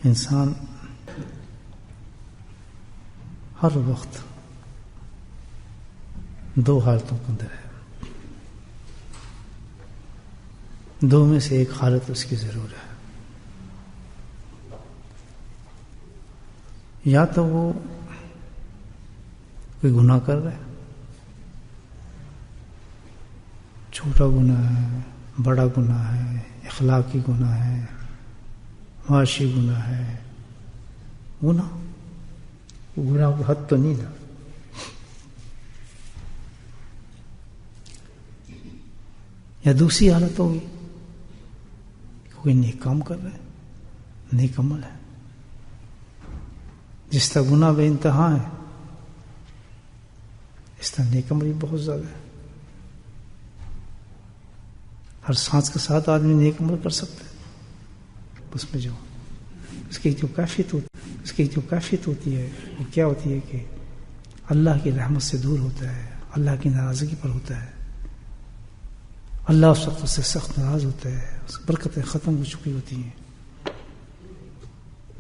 انسان ہر وقت دو حالتوں کے اندر ہے، دو میں سے ایک حالت اس کی ضرور ہے. یا تو وہ کوئی گناہ کر رہا ہے، چھوٹا گناہ ہے، بڑا گناہ ہے، اخلاقی گناہ ہے، معاشی گناہ ہے، گناہ کی حد تو نہیں تھا. یا دوسری حالت ہوگی کوئی نیک کام کر رہا ہے، نیک عمل ہے، جس طرح گناہ بے انتہا ہے اس طرح نیک عمل بھی بہت زیادہ ہے. ہر سانس کے ساتھ آدمی نیک عمل کر سکتا ہے. اس میں جو اس کی جو کیفیت ہوتی ہے وہ کیا ہوتی ہے کہ اللہ کی رحمت سے دور ہوتا ہے، اللہ کی ناراضگی پر ہوتا ہے، اللہ اس وقت اس سے سخت ناراض ہوتا ہے، اس کی برکتیں ختم ہو چکی ہوتی ہیں،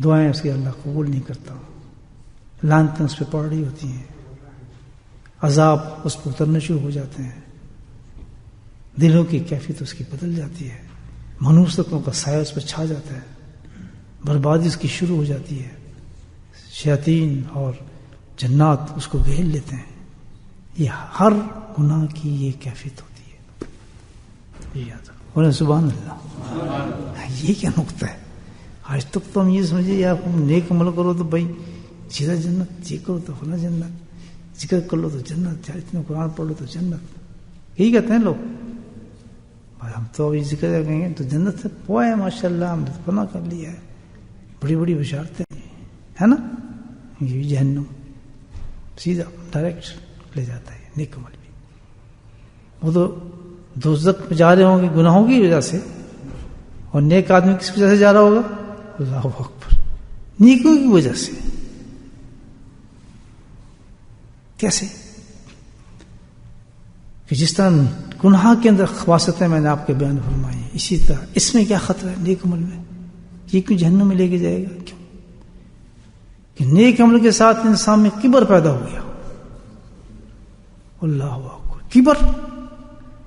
دعائیں اس کی اللہ قبول نہیں کرتا، لعنتیں اس پہ پڑ رہی ہوتی ہیں، عذاب اس پر اترنے شروع ہو جاتے ہیں، دلوں کی کیفیت اس کی بدل جاتی ہے، منحوستوں کا سایہ اس پہ چھا جاتا ہے، بربادی اس کی شروع ہو جاتی ہے، شیاطین اور جنات اس کو گھیر لیتے ہیں. یہ ہر گناہ کی یہ کیفیت ہوتی ہے. یہ یاد رکھو. بولے سبحان اللہ. یہ کیا نقطہ ہے؟ آج تک تو ہم یہ سمجھے یا تم نیک عمل کرو تو بھائی سیدھا جنت، یہ کرو تو فلاں جنت، ذکر کر لو تو جنت، اتنے قرآن پڑھ لو تو جنت. یہی کہتے ہیں لوگ. ہم تو ابھی ذکر کریں گے تو جنت سے پوائے ماشاء اللہ، ہم نے فنا کر لیا ہے، بڑی بڑی بشارتیں ہے نا. یہ جہنم سیدھا ڈائریکٹ لے جاتا ہے نیک عمل بھی. وہ تو دوزخ میں جا رہے ہوں گے گناہوں کی وجہ سے، اور نیک آدمی کس وجہ سے جا رہا ہوگا؟ اللہ اکبر، نیکیوں کی وجہ سے. کیسے؟ کہ جس طرح گناہ کے اندر خواستیں میں نے آپ کے بیان فرمائی ہیں، اسی طرح اس میں کیا خطرہ ہے نیک عمل میں؟ یہ کیوں جہنم میں لے کے جائے گا؟ کیوں؟ کہ نیک عمل کے ساتھ انسان میں کبر پیدا ہو گیا. اللہ اکبر، کبر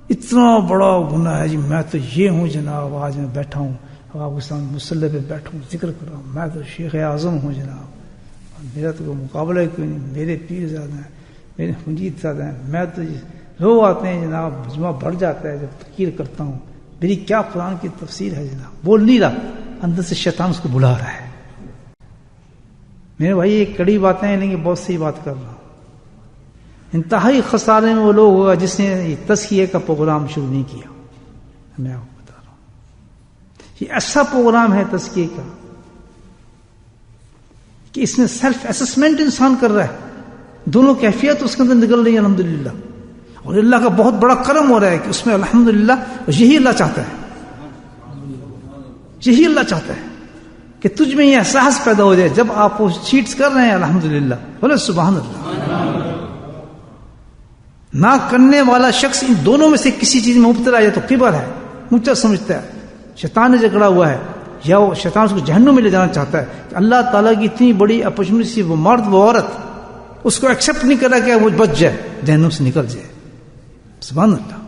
اتنا بڑا گناہ ہے جی. میں تو یہ ہوں جناب، آج میں بیٹھا ہوں آپ کے سامنے مصلی پہ بیٹھا ہوں، ذکر کر رہا ہوں، میں تو شیخ اعظم ہوں جناب، میرا تو کوئی مقابلہ کوئی نہیں، میرے پیر زیادہ ہیں، میرے منجید زیادہ ہیں، میں تو رو آتے ہیں جناب، مجمع بڑھ جاتا ہے جب تقریر کرتا ہوں، میری کیا قرآن کی تفسیر ہے جناب. بول نہیں رہا، اندر سے شیطان اس کو بلا رہا ہے. میرے بھائی یہ کڑی باتیں ہیں لیکن بہت سی بات کر رہا ہوں. انتہائی خسارے میں وہ لوگ ہوگا جس نے تزکیے کا پروگرام شروع نہیں کیا. میں آپ کو بتا رہا ہوں یہ ایسا پروگرام ہے تزکیے کا کہ اس میں سیلف اسسمنٹ انسان کر رہا ہے، دونوں کیفیت اس کے اندر نکل رہی ہے الحمدللہ. اور اللہ کا بہت بڑا کرم ہو رہا ہے کہ اس میں الحمدللہ یہی اللہ چاہتا ہے، یہی اللہ چاہتا ہے کہ تجھ میں یہ احساس پیدا ہو جائے جب آپ وہ چیٹس کر رہے ہیں الحمدللہ. بولے سبحان اللہ. نہ کرنے والا شخص ان دونوں میں سے کسی چیز میں مبتلا ہے تو کبر ہے، مجھے سمجھتا ہے شیطان نے جکڑا ہوا ہے، یا وہ شیطان اس کو جہنم میں لے جانا چاہتا ہے کہ اللہ تعالیٰ کی اتنی بڑی اپرچونٹی، وہ مرد وہ عورت اس کو ایکسپٹ نہیں کر رہا کہ وہ بچ جائے، جہنم سے نکل جائے. سبحان اللہ.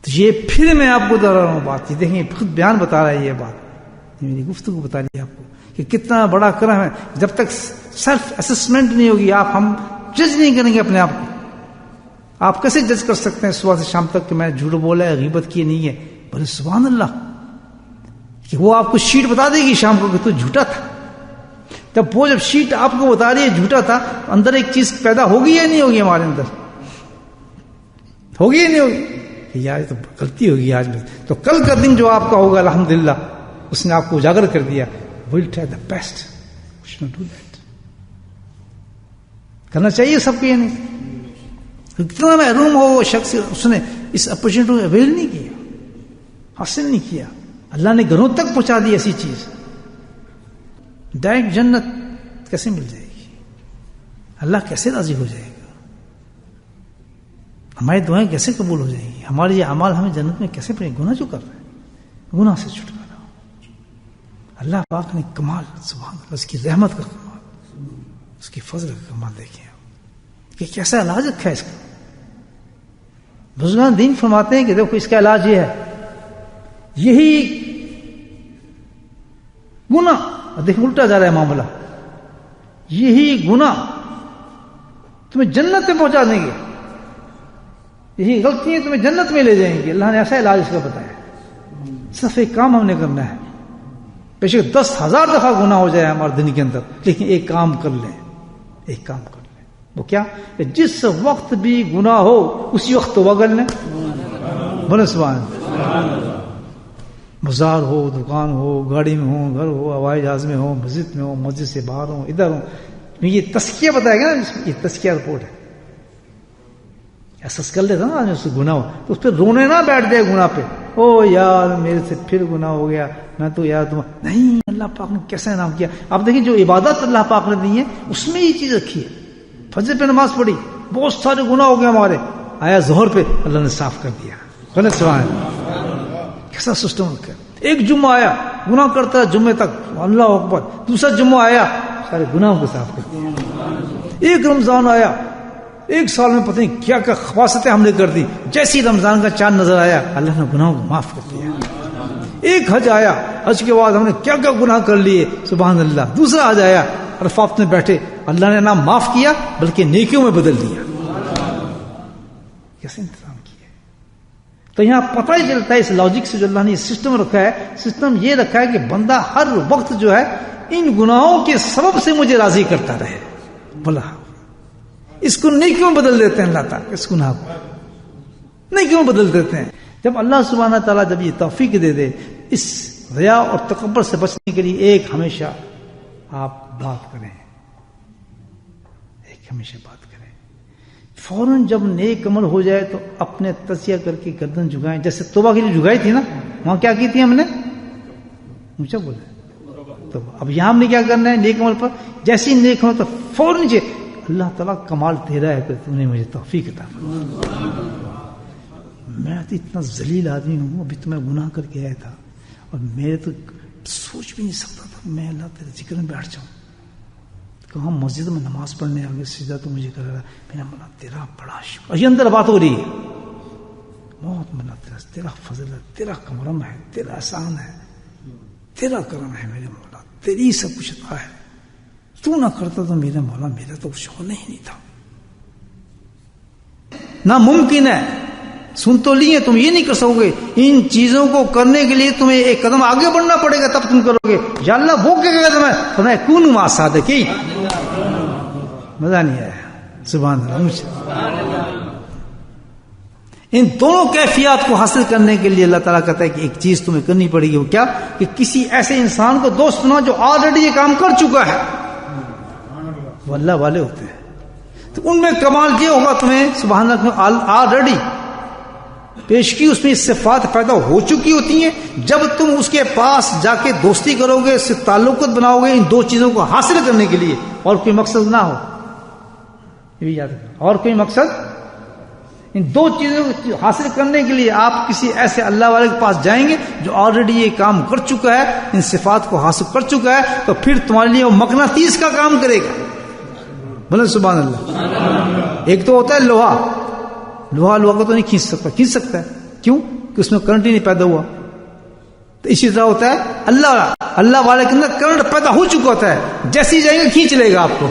تو یہ پھر میں آپ کو بتا رہا ہوں بات، یہ دیکھیں خود بیان بتا رہا ہے، یہ بات میری گفتگو بتا رہی ہے آپ کو کہ کتنا بڑا کرم ہے. جب تک سیلف اسسمنٹ نہیں ہوگی، ہم جج نہیں کریں گے اپنے آپ کو. آپ کیسے جج کر سکتے ہیں صبح سے شام تک کہ میں جھوٹ بولا ہے، غیبت کی نہیں ہے؟ بولے سبحان اللہ. کہ وہ آپ کو شیٹ بتا دے گی شام کو کہ تو جھوٹا تھا. جب وہ شیٹ آپ کو بتا رہی ہے جھوٹا تھا، اندر ایک چیز پیدا ہوگی یا نہیں ہوگی؟ ہمارے اندر ہوگی یا نہیں ہوگی کہ یار تو غلطی ہوگی آج میں، تو کل کا دن جو آپ کا ہوگا الحمدللہ اس نے آپ کو اجاگر کر دیا. Will try the best, do that. کرنا چاہیے سب کو. یہ نہیں کتنا محروم ہو وہ شخص، اس نے اس اپرچونٹی کو اویل نہیں کیا، حاصل نہیں کیا. اللہ نے گھروں تک پہنچا دی ایسی چیز. ڈائریکٹ جنت کیسے مل جائے گی؟ اللہ کیسے راضی ہو جائے گا؟ ہماری دعائیں کیسے قبول ہو جائیں گی؟ ہمارے یہ اعمال ہمیں جنت میں کیسے پڑیں گے؟ گناہ جو کر رہے ہیں، گناہ سے چھٹکارا. اللہ پاک نے کمال، سبحان اللہ، اس کی رحمت کا کمال، اس کی فضل کا کمال دیکھیں کہ کیسا علاج رکھا ہے اس کا. بزرگان دین فرماتے ہیں کہ دیکھو اس کا علاج یہ ہے، یہی گناہ، دیکھ الٹا جا رہا ہے معاملہ، یہی گناہ تمہیں جنت میں پہنچا دیں گے، یہی غلطیاں تمہیں جنت میں لے جائیں گی. اللہ نے ایسا علاج اس کا بتایا. صرف ایک کام ہم نے کرنا ہے، بے شک 10,000 دفعہ گناہ ہو جائے ہمارے دن کے اندر، لیکن ایک کام کر لیں، ایک کام کر لیں. وہ کیا؟ کہ جس وقت بھی گناہ ہو اسی وقت توبہ کر لیں. بولے سبحان اللہ. بازار ہو، دکان ہو، گاڑی میں ہو، گھر ہو، ہوائی جہاز میں ہو، مسجد میں ہو، مسجد سے باہر ہو، ادھر ہو، یہ تزکیہ بتائے گا نا، یہ تزکیہ رپورٹ ہے. احساس کر لیتا نا آدمی اس سے گناہ ہو تو اس پہ رونے نہ بیٹھ جائے گناہ پہ، او یار میرے سے پھر گناہ ہو گیا، میں تو یار تم نہیں، اللہ پاک نے کیسا انعام کیا. آپ دیکھیں جو عبادت اللہ پاک نے دی ہے اس میں یہ چیز رکھی ہے. فجر پہ نماز پڑھی، بہت سارے گناہ ہو گئے ہمارے، آیا ظہر پہ اللہ نے صاف کر دیا. بولے سبحان اللہ، کیسا سسٹم رکھا ہے. ایک جمعہ آیا گناہ کرتا ہے جمعے تک، اللہ اکبر، دوسرا جمعہ آیا سارے گناہوں کو صاف کر دیا. ایک رمضان آیا، ایک سال میں پتہ نہیں کیا کیا خواستیں ہم نے کر دی، جیسی رمضان کا چاند نظر آیا اللہ نے گناہوں کو معاف کر دیا. ایک حج آیا، حج کے بعد ہم نے کیا کیا گناہ کر لیے، سبحان اللہ. دوسرا حج آیا، عرفات میں بیٹھے، اللہ نے نہ معاف کیا بلکہ نیکیوں میں بدل دیا. کیسے انتظام کیا. تو یہاں پتہ ہی چلتا ہے اس لاجک سے جو اللہ نے یہ سسٹم رکھا ہے. سسٹم یہ رکھا ہے کہ بندہ ہر وقت جو ہے ان گناہوں کے سبب سے مجھے راضی کرتا رہے. بولا اس کو نیکیوں میں بدل دیتے ہیں اللہ تعالیٰ، اس گناہ کو نیکیوں میں بدل دیتے ہیں. جب اللہ سبحانہ تعالیٰ جب یہ توفیق دے دے اس ریا اور تکبر سے بچنے کے لیے، ایک ہمیشہ آپ بات کریں، ایک ہمیشہ بات کریں. فوراً جب نیک عمل ہو جائے تو اپنے تزکیہ کر کے گردن جھکائیں. جیسے توبہ کے لیے جھکائی تھی نا، وہاں کیا کی تھی ہم نے؟ اونچا بولے. تو اب یہاں ہم نے کیا کرنا ہے نیک عمل پر؟ جیسے ہی نیک عمل تو فوراً اللہ تعالیٰ کمال تیرا ہے کہ تم نے مجھے توفیق عطا فرمائی. میں تو اتنا ذلیل آدمی ہوں، ابھی تو میں گناہ کر کے آیا تھا اور میرے تو سوچ بھی نہیں سکتا تھا میں اللہ تیرے ذکر میں بیٹھ جاؤں. کہاں مسجد میں نماز پڑھنے آگے سجدہ تو مجھے کر رہا، میں نے بولا تیرا بڑا شکر. یہ اندر بات ہو رہی ہے بہت، ملا تیرا فضل ہے، تیرا کرم ہے، تیرا احسان ہے، تیرا کرم ہے میرے مولا، تیری سب کچھ عطا ہے. تو نہ کرتا تو میرے مولا میرا تو کچھ ہونا ہی نہیں تھا. ناممکن ہے. سن تو لیے تم یہ نہیں کر سکو گے. ان چیزوں کو کرنے کے لیے تمہیں ایک قدم آگے بڑھنا پڑے گا تب تم کرو گے. یا اللہ وہ کیا کہے گا تمہیں کون مع الصادقین. مزہ نہیں آیا. سبحان اللہ. ان دونوں کیفیات کو حاصل کرنے کے لیے اللہ تعالیٰ کہتا ہے کہ ایک چیز تمہیں کرنی پڑے گی. وہ کیا؟ کہ کسی ایسے انسان کو دوست بناؤ جو آلریڈی یہ کام کر چکا ہے. وہ اللہ والے ہوتے ہیں تو ان میں کمال یہ ہوگا تمہیں سبحان اللہ آلریڈی پیش کی اس میں صفات پیدا ہو چکی ہوتی ہیں. جب تم اس کے پاس جا کے دوستی کرو گے، اس سے تعلقات بناؤ گے ان دو چیزوں کو حاصل کرنے کے لیے، اور کوئی مقصد نہ ہو، یہ بھی یاد رکھنا، اور کوئی مقصد، ان دو چیزوں کو حاصل کرنے کے لیے آپ کسی ایسے اللہ والے کے پاس جائیں گے جو آلریڈی یہ کام کر چکا ہے، ان صفات کو حاصل کر چکا ہے، تو پھر تمہارے لیے وہ مقناطیس کا کام کرے گا. بولے سبحان اللہ. ایک تو ہوتا ہے لوہا کو تو نہیں کھینچ سکتا ہے. کیوں؟ کہ اس میں کرنٹ ہی نہیں پیدا ہوا. تو اسی طرح ہوتا ہے اللہ والے کے اندر کرنٹ پیدا ہو چکا ہوتا ہے، جیسے ہی جائیں گے کھینچ لے گا آپ کو.